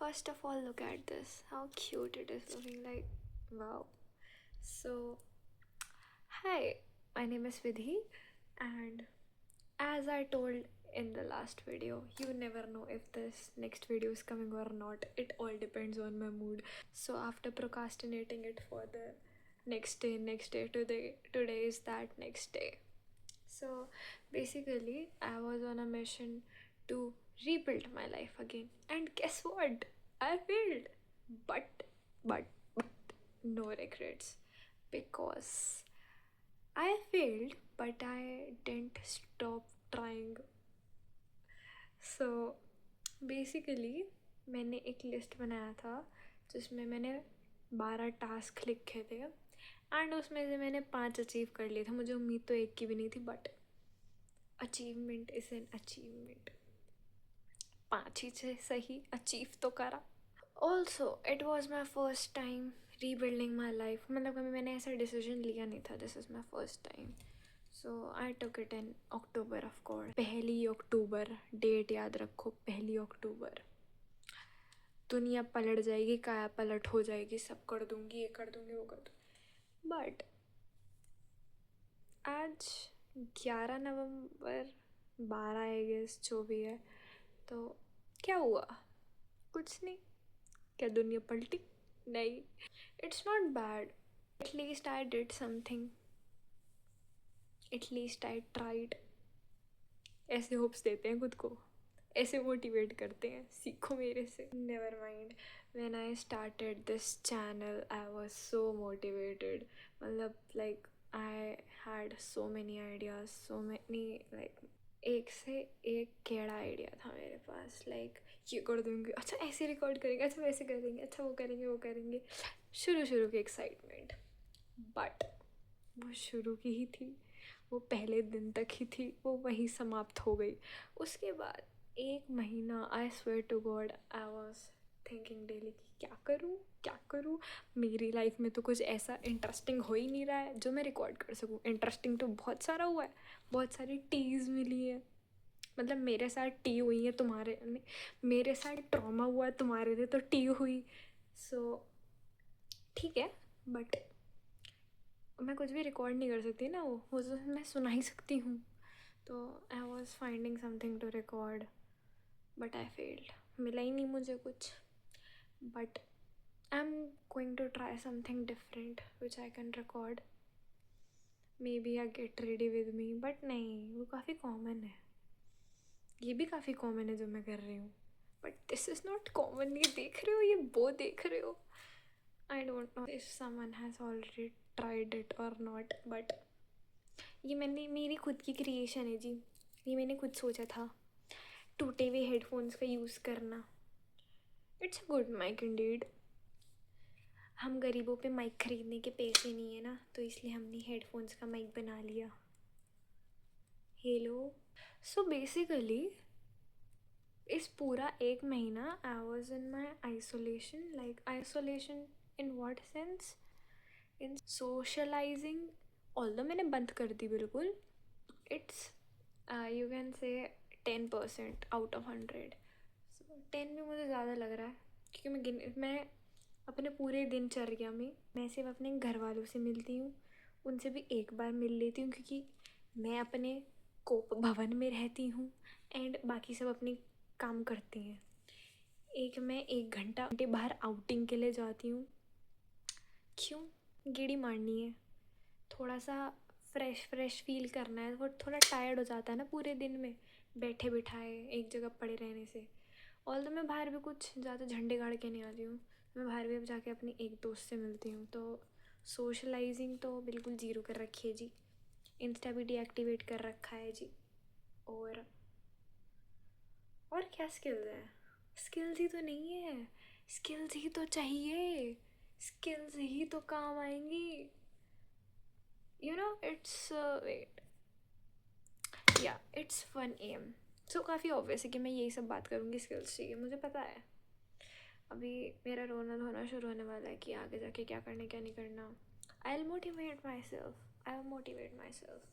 First of all, look at this. How cute it is looking like. Wow. So, hi, my name is Vidhi, and as I told in the last video, you never know if this next video is coming or not. It all depends on my mood. So, after procrastinating it for the next day, today is that next day. So, basically, I was on a mission to rebuild my life again, and guess what? I failed. But, but, but, no regrets because I failed, but I didn't stop trying. So, basically, मैंने एक list बनाया था जिसमें मैंने 12 task लिखे थे and उसमें से मैंने 5 अचीव कर लिए थे. मुझे उम्मीद तो एक की भी नहीं थी, but achievement is an achievement. 5 ही से सही अचीव तो करा. Also it was my first time rebuilding my life. मतलब कभी मैंने ऐसा डिसीजन लिया नहीं था. This is my first time. So I took it in October. Of course 1 October date याद रखो. 1 अक्टूबर. दुनिया पलट जाएगी, काया पलट हो जाएगी, सब कर दूंगी, ये कर दूंगी, वो कर दूंगी. बट आज 11 नवंबर 12 आई गेस, जो भी है. तो क्या हुआ? कुछ नहीं. क्या दुनिया पलटी? नहीं. It's not bad. At least I did something. At least I tried. ऐसे होप्स देते हैं खुद को, ऐसे मोटिवेट करते हैं. सीखो मेरे से. Never mind. When I started this channel I was so motivated. मतलब like I had so many ideas, so many like एक से एक केड़ा आइडिया था मेरे पास. लाइक ये कर दूँगी, अच्छा ऐसे रिकॉर्ड करेंगे, अच्छा वैसे करेंगे, अच्छा वो करेंगे, वो करेंगे. शुरू शुरू की एक्साइटमेंट. बट वो शुरू की ही थी. वो पहले दिन तक ही थी. वो वहीं समाप्त हो गई. उसके बाद 1 महीना I swear to God I was thinking daily कि क्या करूँ. मेरी लाइफ में तो कुछ ऐसा इंटरेस्टिंग हो ही नहीं रहा है जो मैं रिकॉर्ड कर सकूँ. इंटरेस्टिंग तो बहुत सारा हुआ है. बहुत सारी टीज़ मिली है. मतलब मेरे साथ टी हुई है, तुम्हारे नहीं, मेरे साथ ट्रॉमा हुआ है, तुम्हारे लिए तो टी हुई. सो ठीक है. बट मैं कुछ भी रिकॉर्ड नहीं कर सकती ना. वो तो मैं सुना ही सकती हूँ. तो I was finding something to record, but I failed. मिला ही नहीं मुझे कुछ. But I am going to try something different which I can record. Maybe I get ready with me. But नहीं, वो काफ़ी कॉमन है. ये भी काफ़ी कॉमन है जो मैं कर रही हूँ. But this is not common. ये देख रहे हो, ये वो देख रहे हो. I don't know if someone has already tried it और नॉट. बट ये मेरी खुद की क्रिएशन है जी. ये मैंने खुद सोचा था. टूटे हुए हेडफोन्स का यूज़ करना. It's a good mic indeed. हम गरीबों पे माइक ख़रीदने के पैसे नहीं है ना, तो इसलिए हमने हेडफोन्स का माइक बना लिया. हेलो. सो बेसिकली इस पूरा 1 महीना I was in my isolation. Like isolation in what sense? In socialising. Although मैंने बंद कर दी बिल्कुल. It's you can say 10% out of 100. 10 भी मुझे ज़्यादा लग रहा है क्योंकि मैं अपने पूरे दिनचर्या में मैं सिर्फ अपने घर वालों से मिलती हूँ. उनसे भी एक बार मिल लेती हूँ क्योंकि मैं अपने कोप भवन में रहती हूँ एंड बाकी सब अपने काम करते हैं. मैं 1 घंटे बाहर आउटिंग के लिए जाती हूँ. क्यों? गेड़ी मारनी है. थोड़ा सा फ्रेश फील करना है. वो थोड़ा टायर्ड हो जाता है ना पूरे दिन में बैठे बिठाए एक जगह पड़े रहने से. और तो मैं बाहर भी कुछ ज़्यादा झंडे गाड़ के नहीं आती हूँ. मैं बाहर भी अब जाके अपनी एक दोस्त से मिलती हूँ. तो सोशलाइजिंग तो बिल्कुल ज़ीरो कर रखी है जी. इंस्टा भी डीएक्टिवेट कर रखा है जी. और क्या स्किल्स है? स्किल्स ही तो नहीं है. स्किल्स ही तो चाहिए. स्किल्स ही तो काम आएंगी. इट्स वेट या इट्स 1 AM. सो काफ़ी ऑब्वियस है कि मैं यही सब बात करूँगी. स्किल्स चाहिए, मुझे पता है. अभी मेरा रोना धोना शुरू होने वाला है कि आगे जाके क्या करना क्या नहीं करना. I will motivate my self.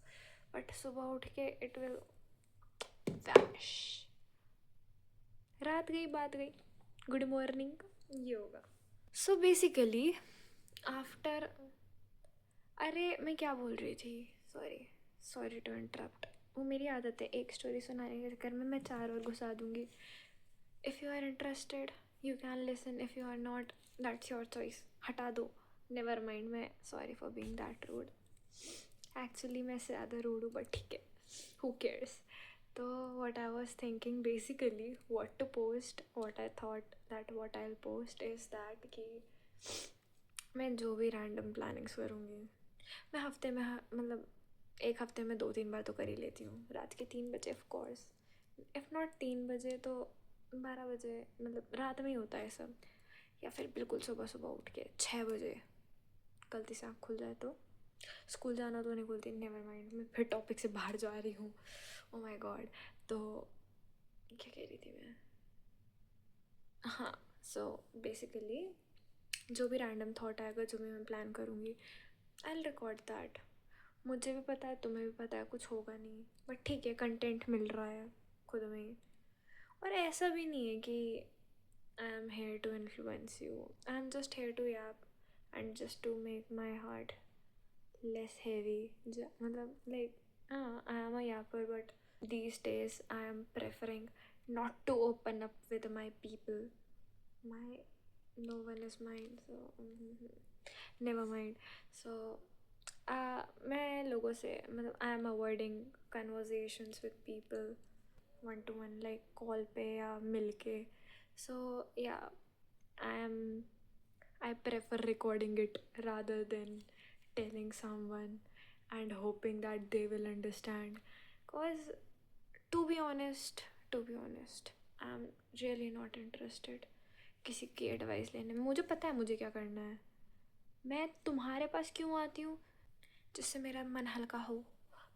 But सुबह उठ के इट विल वैनिश. रात गई बात गई. गुड मॉर्निंग ये होगा. सो बेसिकली आफ्टर, अरे मैं क्या बोल रही थी, सॉरी टू इंटरप्ट. वो मेरी आदत है, एक स्टोरी सुनाने के चक्कर में मैं 4 और घुसा दूँगी. If you are interested you can listen, if you are not that's your choice. हटा दो, नेवर माइंड. मैं sorry for being that rude. Actually मैं इससे ज़्यादा रूड हूँ, बट ठीक है, हु केयर्स. तो what I was thinking basically what to post, what I thought that what I'll post is that कि मैं जो भी रैंडम प्लानिंग्स करूँगी, मैं हफ्ते में मतलब एक हफ्ते में 2-3 बार तो कर ही लेती हूँ. रात के 3 बजे ऑफ कोर्स, इफ़ नॉट 3 बजे तो 12 बजे, मतलब रात में ही होता है सब. या फिर बिल्कुल सुबह सुबह उठ के 6 बजे गलती से आँख खुल जाए तो. स्कूल जाना तो नहीं खुलती, नेवर माइंड. मैं फिर टॉपिक से बाहर जा रही हूँ. Oh my God. तो क्या कह रही थी मैं, हाँ. सो बेसिकली जो भी रैंडम थॉट आएगा, जो भी मैं प्लान करूँगी, आई विल रिकॉर्ड दैट. मुझे भी पता है, तुम्हें भी पता है, कुछ होगा नहीं, बट ठीक है, कंटेंट मिल रहा है खुद में ही. और ऐसा भी नहीं है कि I am here to influence you. I am just here to yap and just to make my heart less heavy. मतलब like I am a yapper, but these days I am preferring not to open up with my people. My no one is mine, so never mind. So मैं लोगों से मतलब I am avoiding conversations with people one to one, like call पे या मिल के. So yeah, I prefer recording it rather than telling someone and hoping that they will understand. Cause to be honest, I'm really not interested किसी की advice लेने में. मुझे पता है मुझे क्या करना है. मैं तुम्हारे पास क्यों आती हूँ, जिससे मेरा मन हल्का हो.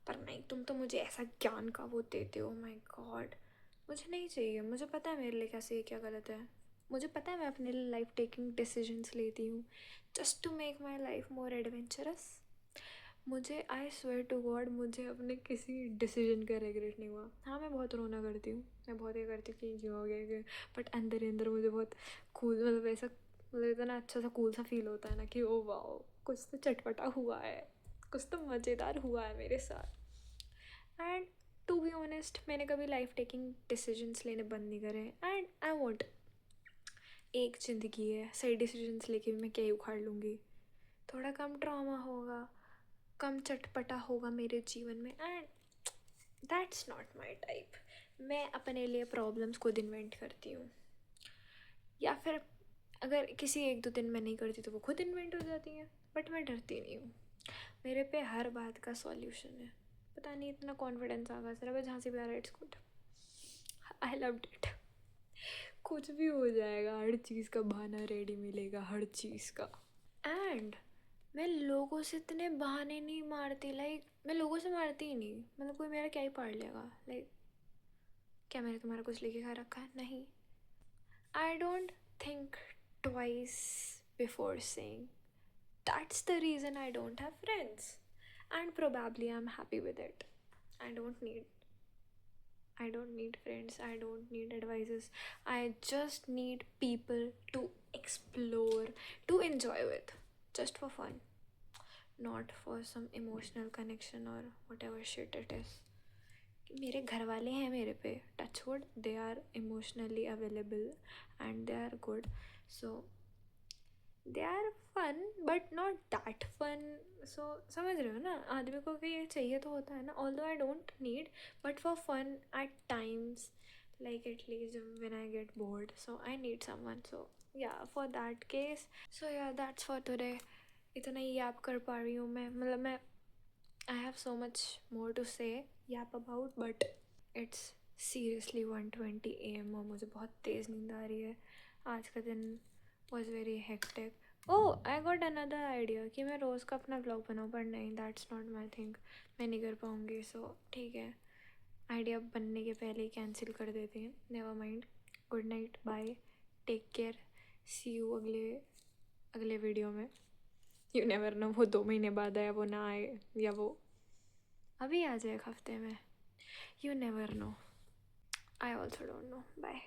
पर नहीं, तुम तो मुझे ऐसा ज्ञान का वो देते हो. माय गॉड, मुझे नहीं चाहिए. मुझे पता है मेरे लिए क्या सही क्या गलत है. मुझे पता है मैं अपने लिए लाइफ टेकिंग डिसीजंस लेती हूँ just to make my life more adventurous. मुझे आई स्वेयर टू गॉड, मुझे अपने किसी डिसीजन का रिग्रेट नहीं हुआ. हाँ, मैं बहुत रोना करती हूँ, मैं बहुत ये करती हूँ कि क्यों हो गया, बट अंदर ही अंदर मुझे बहुत कूल, मतलब ऐसा, मतलब इतना अच्छा सा कूल सा फील होता है ना कि ओ वाओ, कुछ तो चटपटा हुआ है, कुछ तो मज़ेदार हुआ है मेरे साथ. एंड टू बी ऑनेस्ट, मैंने कभी लाइफ टेकिंग डिसीजंस लेने बंद नहीं करे. एंड आई वॉन्ट, एक ज़िंदगी है, सही डिसीजंस लेके भी मैं क्या ही उखाड़ लूँगी. थोड़ा कम ड्रामा होगा, कम चटपटा होगा मेरे जीवन में. And that's not my type. मैं अपने लिए प्रॉब्लम्स खुद इन्वेंट करती हूँ, या फिर अगर किसी 1-2 दिन में नहीं करती तो वो खुद इन्वेंट हो जाती हैं. बट मैं डरती नहीं हूँ, मेरे पे हर बात का सॉल्यूशन है. पता नहीं इतना कॉन्फिडेंस आ गया. सिर्फ झांसी प्यारा, it's good, I loved it. कुछ भी हो जाएगा, हर चीज़ का बहाना रेडी मिलेगा, हर चीज़ का. एंड मैं लोगों से इतने बहाने नहीं मारती. लाइक मैं लोगों से मारती ही नहीं. मतलब कोई मेरा क्या ही पाड़ लेगा. लाइक क्या मैंने तुम्हारा कुछ लेके खा रखा है? नहीं. I don't think twice before saying. That's the reason I don't have friends. And probably I am happy with it. I don't need friends, I don't need advices. I just need people to explore, to enjoy with, just for fun, not for some emotional connection or whatever shit it is. मेरे घर वाले हैं मेरे पे, touch wood, they are emotionally available and they are good. So they are fun but not that fun. So समझ रहे हो ना, आदमी को कि ये चाहिए तो होता है ना. although I don't need, but for fun at times, like at least when I get bored, so I need someone. So yeah, for that case, so yeah, that's for today. इतना ही याप कर पा रही हूँ मैं. मतलब मैं I have so much more to say yap about, but it's seriously 1:20 AM और मुझे बहुत तेज़ नींद आ रही है. आज का दिन was very hectic. Oh, I got another idea कि मैं रोज़ का अपना ब्लॉग बनाऊँ, पर नहीं, that's not my thing. मैं नहीं कर पाऊँगी. सो ठीक है, आइडिया बनने के पहले ही कैंसिल कर देते हैं. Never mind. Good night, bye, take care, see you अगले वीडियो में. यू नेवर नो, वो 2 महीने बाद आया, वो ना आए, या वो अभी आ जाए 1 हफ्ते में. You never know. I also don't know. Bye.